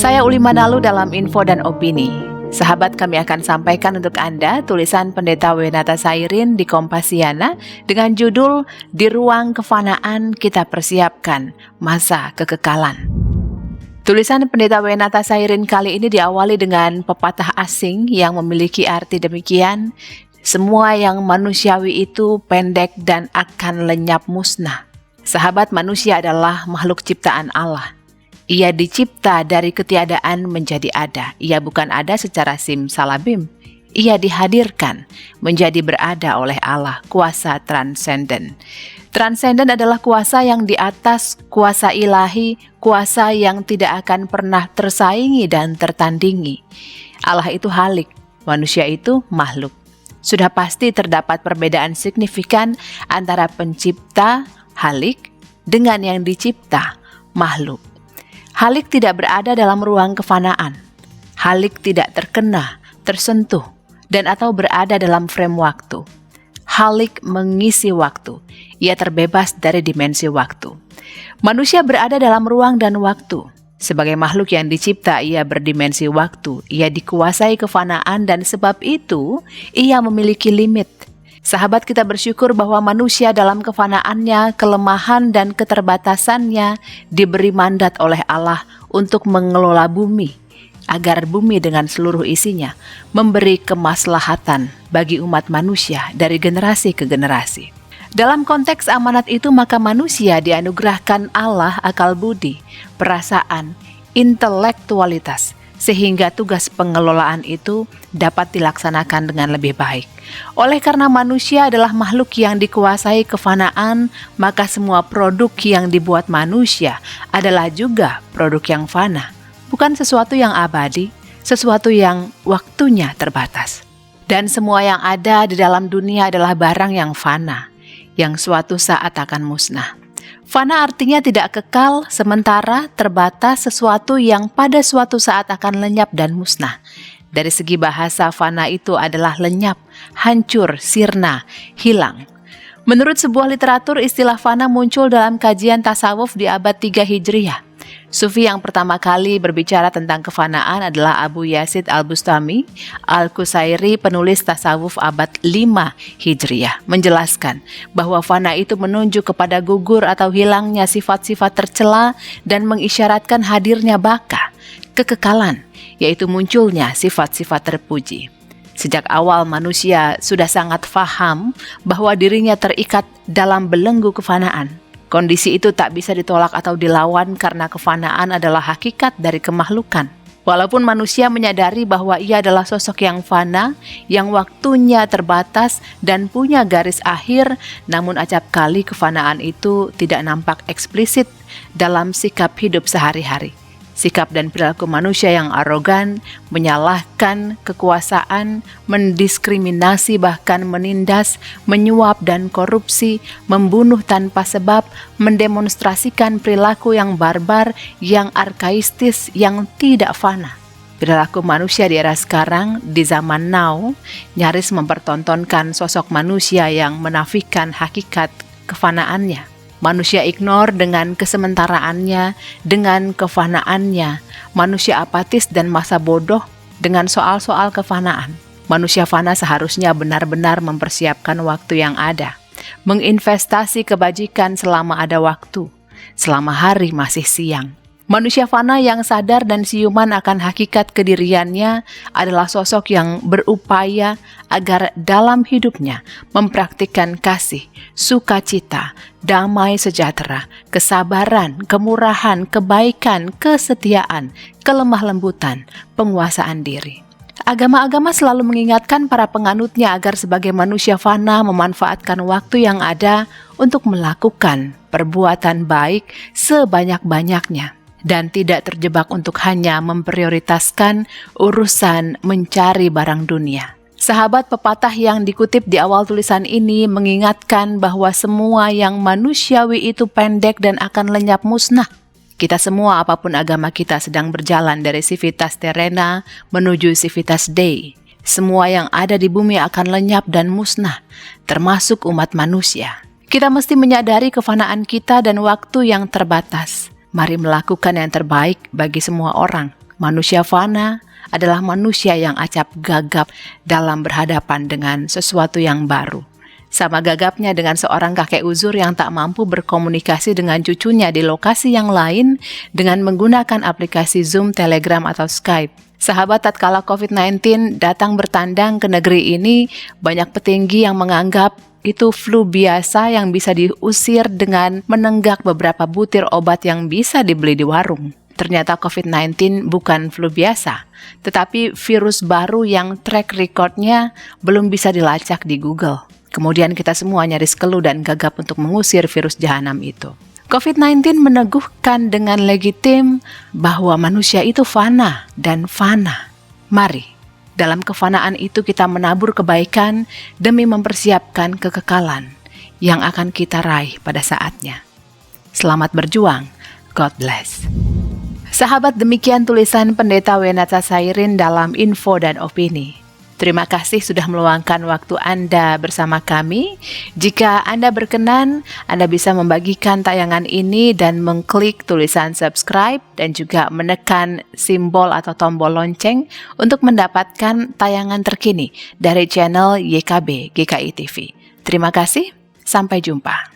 Saya Uli Manalu dalam Info dan Opini. Sahabat, kami akan sampaikan untuk Anda tulisan Pendeta Wenata Sairin di Kompasiana dengan judul Di Ruang Kefanaan Kita Persiapkan Masa Kekekalan. Tulisan Pendeta Wenata Sairin kali ini diawali dengan pepatah asing yang memiliki arti demikian: semua yang manusiawi itu pendek dan akan lenyap musnah. Sahabat, manusia adalah makhluk ciptaan Allah. Ia dicipta dari ketiadaan menjadi ada. Ia bukan ada secara simsalabim. Ia dihadirkan menjadi berada oleh Allah, kuasa transenden. Transenden adalah kuasa yang di atas kuasa ilahi, kuasa yang tidak akan pernah tersaingi dan tertandingi. Allah itu halik, manusia itu makhluk. Sudah pasti terdapat perbedaan signifikan antara pencipta, halik, dengan yang dicipta, makhluk. Halik tidak berada dalam ruang kefanaan. Halik tidak terkena, tersentuh, dan atau berada dalam frame waktu. Halik mengisi waktu. Ia terbebas dari dimensi waktu. Manusia berada dalam ruang dan waktu. Sebagai makhluk yang dicipta, ia berdimensi waktu. Ia dikuasai kefanaan dan sebab itu, ia memiliki limit. Sahabat, kita bersyukur bahwa manusia dalam kefanaannya, kelemahan dan keterbatasannya diberi mandat oleh Allah untuk mengelola bumi, agar bumi dengan seluruh isinya memberi kemaslahatan bagi umat manusia dari generasi ke generasi. Dalam konteks amanat itu, maka manusia dianugerahkan Allah akal budi, perasaan, intelektualitas, sehingga tugas pengelolaan itu dapat dilaksanakan dengan lebih baik. Oleh karena manusia adalah makhluk yang dikuasai kefanaan, maka semua produk yang dibuat manusia adalah juga produk yang fana, bukan sesuatu yang abadi, sesuatu yang waktunya terbatas. Dan semua yang ada di dalam dunia adalah barang yang fana, yang suatu saat akan musnah. Fana artinya tidak kekal, sementara, terbatas, sesuatu yang pada suatu saat akan lenyap dan musnah. Dari segi bahasa, fana itu adalah lenyap, hancur, sirna, hilang. Menurut sebuah literatur, istilah fana muncul dalam kajian tasawuf di abad 3 Hijriah. Sufi yang pertama kali berbicara tentang kefanaan adalah Abu Yazid Al-Bustami Al-Qusairi, penulis tasawuf abad 5 Hijriah, menjelaskan bahwa fana itu menunjuk kepada gugur atau hilangnya sifat-sifat tercela dan mengisyaratkan hadirnya baka, kekekalan, yaitu munculnya sifat-sifat terpuji. Sejak awal manusia sudah sangat faham bahwa dirinya terikat dalam belenggu kefanaan. Kondisi itu tak bisa ditolak atau dilawan karena kefanaan adalah hakikat dari kemakhlukan. Walaupun manusia menyadari bahwa ia adalah sosok yang fana, yang waktunya terbatas dan punya garis akhir, namun acap kali kefanaan itu tidak nampak eksplisit dalam sikap hidup sehari-hari. Sikap dan perilaku manusia yang arogan, menyalahkan kekuasaan, mendiskriminasi bahkan menindas, menyuap dan korupsi, membunuh tanpa sebab, mendemonstrasikan perilaku yang barbar, yang arkaistis, yang tidak fana. Perilaku manusia di era sekarang, di zaman now, nyaris mempertontonkan sosok manusia yang menafikan hakikat kefanaannya. Manusia ignore dengan kesementaraannya, dengan kefanaannya. Manusia apatis dan masa bodoh dengan soal-soal kefanaan. Manusia fana seharusnya benar-benar mempersiapkan waktu yang ada, menginvestasi kebajikan selama ada waktu, selama hari masih siang. Manusia fana yang sadar dan siuman akan hakikat kediriannya adalah sosok yang berupaya agar dalam hidupnya mempraktikkan kasih, sukacita, damai sejahtera, kesabaran, kemurahan, kebaikan, kesetiaan, kelemah lembutan, penguasaan diri. Agama-agama selalu mengingatkan para penganutnya agar sebagai manusia fana memanfaatkan waktu yang ada untuk melakukan perbuatan baik sebanyak-banyaknya dan tidak terjebak untuk hanya memprioritaskan urusan mencari barang dunia. Sahabat, pepatah yang dikutip di awal tulisan ini mengingatkan bahwa semua yang manusiawi itu pendek dan akan lenyap musnah. Kita semua, apapun agama kita, sedang berjalan dari civitas terrena menuju civitas dei. Semua yang ada di bumi akan lenyap dan musnah, termasuk umat manusia. Kita mesti menyadari kefanaan kita dan waktu yang terbatas. Mari melakukan yang terbaik bagi semua orang. Manusia fana adalah manusia yang acap gagap dalam berhadapan dengan sesuatu yang baru. Sama gagapnya dengan seorang kakek uzur yang tak mampu berkomunikasi dengan cucunya di lokasi yang lain dengan menggunakan aplikasi Zoom, Telegram, atau Skype. Sahabat, tatkala COVID-19 datang bertandang ke negeri ini, banyak petinggi yang menganggap itu flu biasa yang bisa diusir dengan menenggak beberapa butir obat yang bisa dibeli di warung. Ternyata COVID-19 bukan flu biasa, tetapi virus baru yang track record-nya belum bisa dilacak di Google. Kemudian kita semua nyaris keluh dan gagap untuk mengusir virus jahanam itu. COVID-19 meneguhkan dengan legitim bahwa manusia itu fana dan fana. Mari, dalam kefanaan itu kita menabur kebaikan demi mempersiapkan kekekalan yang akan kita raih pada saatnya. Selamat berjuang. God bless. Sahabat, demikian tulisan Pendeta Wenata Sairin dalam Info dan Opini. Terima kasih sudah meluangkan waktu Anda bersama kami. Jika Anda berkenan, Anda bisa membagikan tayangan ini dan mengklik tulisan subscribe dan juga menekan simbol atau tombol lonceng untuk mendapatkan tayangan terkini dari channel YKB GKI TV. Terima kasih, sampai jumpa.